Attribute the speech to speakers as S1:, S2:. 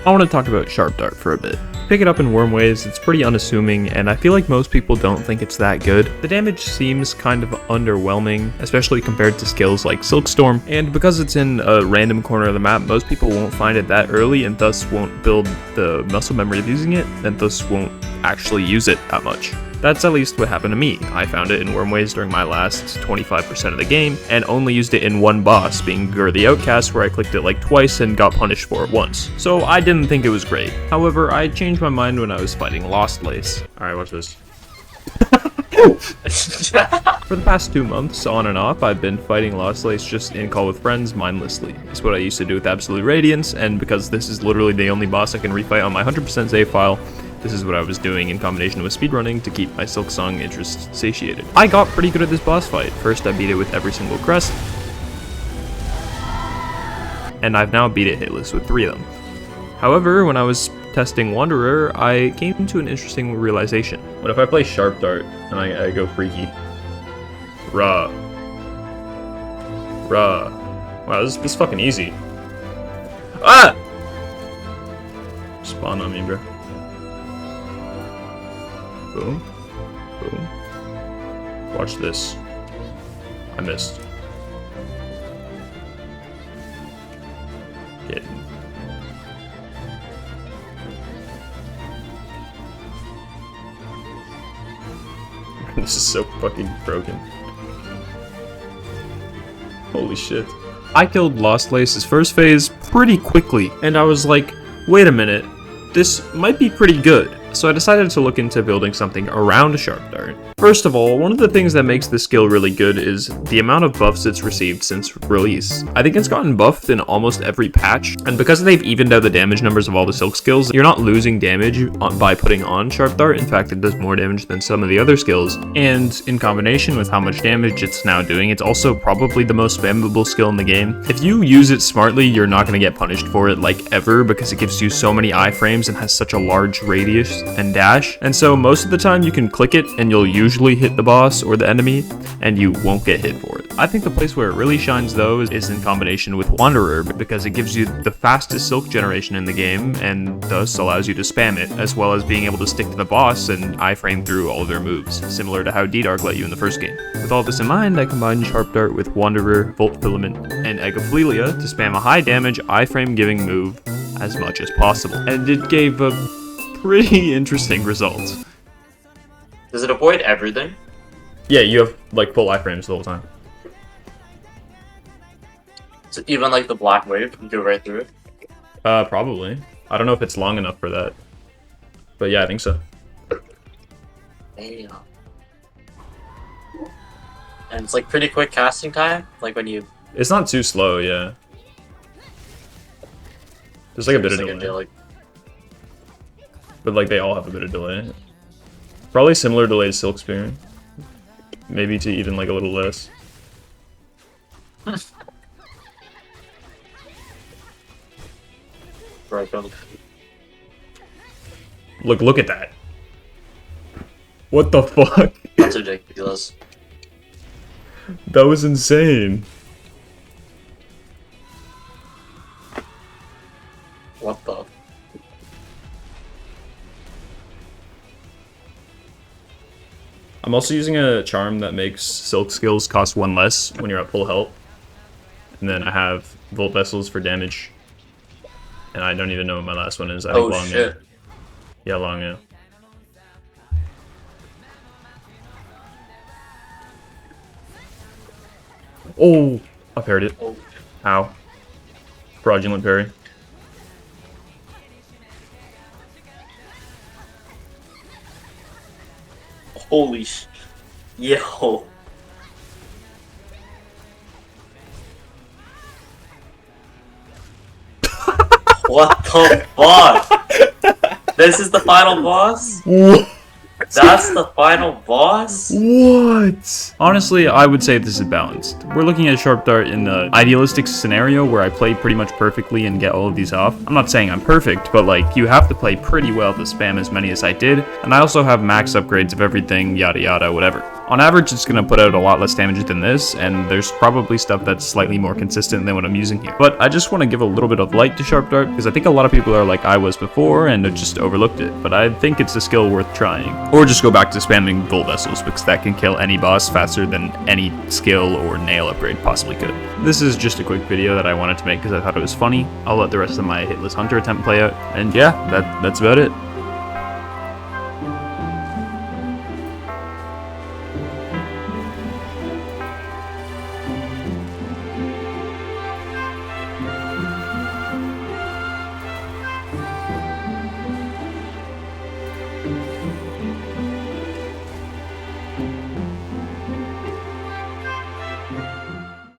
S1: I want to talk about Sharp Dart for a bit. Pick it up in warm ways, it's pretty unassuming, and I feel like most people don't think it's that good. The damage seems kind of underwhelming, especially compared to skills like Silk Storm, and because it's in a random corner of the map, most people won't find it that early and thus won't build the muscle memory of using it, and thus won't actually use it that much. That's at least what happened to me. I found it in warm ways during my last 25% of the game, and only used it in one boss, being Gur the Outcast, where I clicked it like twice and got punished for it once. So I didn't think it was great. However, I changed my mind when I was fighting Lost Lace. Alright, watch this. For the past 2 months, on and off, I've been fighting Lost Lace just in call with friends mindlessly. It's what I used to do with Absolute Radiance, and because this is literally the only boss I can refight on my 100% save file, this is what I was doing in combination with speedrunning to keep my Silksong interest satiated. I got pretty good at this boss fight. First I beat it with every single crest, and I've now beat it hitless with 3 of them. However, when I was testing Wanderer, I came to an interesting realization. What if I play Sharp Dart and I go freaky? Rah. Wow, this is fucking easy. Ah! Spawn on me, bro. Boom. Boom. Watch this. I missed. Get. This is so fucking broken. Holy shit. I killed Lost Lace's first phase pretty quickly, and I was like, wait a minute, this might be pretty good. So I decided to look into building something around Sharp Dart. First of all, one of the things that makes this skill really good is the amount of buffs it's received since release. I think it's gotten buffed in almost every patch, and because they've evened out the damage numbers of all the Silk skills, you're not losing damage by putting on Sharp Dart. In fact, it does more damage than some of the other skills, and in combination with how much damage it's now doing, it's also probably the most spammable skill in the game. If you use it smartly, you're not going to get punished for it like ever, because it gives you so many iframes and has such a large radius and dash, and so most of the time you can click it and you'll usually hit the boss or the enemy and you won't get hit for it. I think the place where it really shines though is in combination with Wanderer, because it gives you the fastest Silk generation in the game and thus allows you to spam it, as well as being able to stick to the boss and iframe through all of their moves, similar to how D-Dark let you in the first game. With all this in mind, I combined Sharp Dart with Wanderer, Volt Filament, and Egg of Flelia to spam a high damage iframe giving move as much as possible, and it gave a pretty interesting results.
S2: Does it avoid everything?
S1: Yeah, you have like full iframes the whole time.
S2: So even like the black wave, you go right through it?
S1: Probably. I don't know if it's long enough for that. But yeah, I think so.
S2: Damn. And it's like pretty quick casting time? Like when you...
S1: It's not too slow, yeah. There's like a bit of delay. But like they all have a bit of delay. Probably similar delay to Silk Spear. Maybe to even like a little less.
S2: Right,
S1: look at that. What the fuck?
S2: That's ridiculous.
S1: That was insane.
S2: What the?
S1: I'm also using a charm that makes Silk skills cost 1 less when you're at full health. And then I have Volt Vessels for damage. And I don't even know what my last one is. I think long,
S2: shit.
S1: Yeah, long, yeah. Oh! I parried it.
S2: Oh.
S1: Ow. Fraudulent parry.
S2: Holy sh... Yo. What the fuck? This is the final boss?
S1: What?
S2: That's the final boss?
S1: What? Honestly, I would say this is balanced. We're looking at Sharp Dart in the idealistic scenario where I play pretty much perfectly and get all of these off. I'm not saying I'm perfect, but like, you have to play pretty well to spam as many as I did, and I also have max upgrades of everything, yada yada, whatever. On average, it's going to put out a lot less damage than this, and there's probably stuff that's slightly more consistent than what I'm using here. But I just want to give a little bit of light to Sharp Dart, because I think a lot of people are like I was before and have just overlooked it, but I think it's a skill worth trying. Or just go back to spamming Gold Vessels, because that can kill any boss faster than any skill or nail upgrade possibly could. This is just a quick video that I wanted to make because I thought it was funny. I'll let the rest of my Hitless Hunter attempt play out, and yeah, that's about it.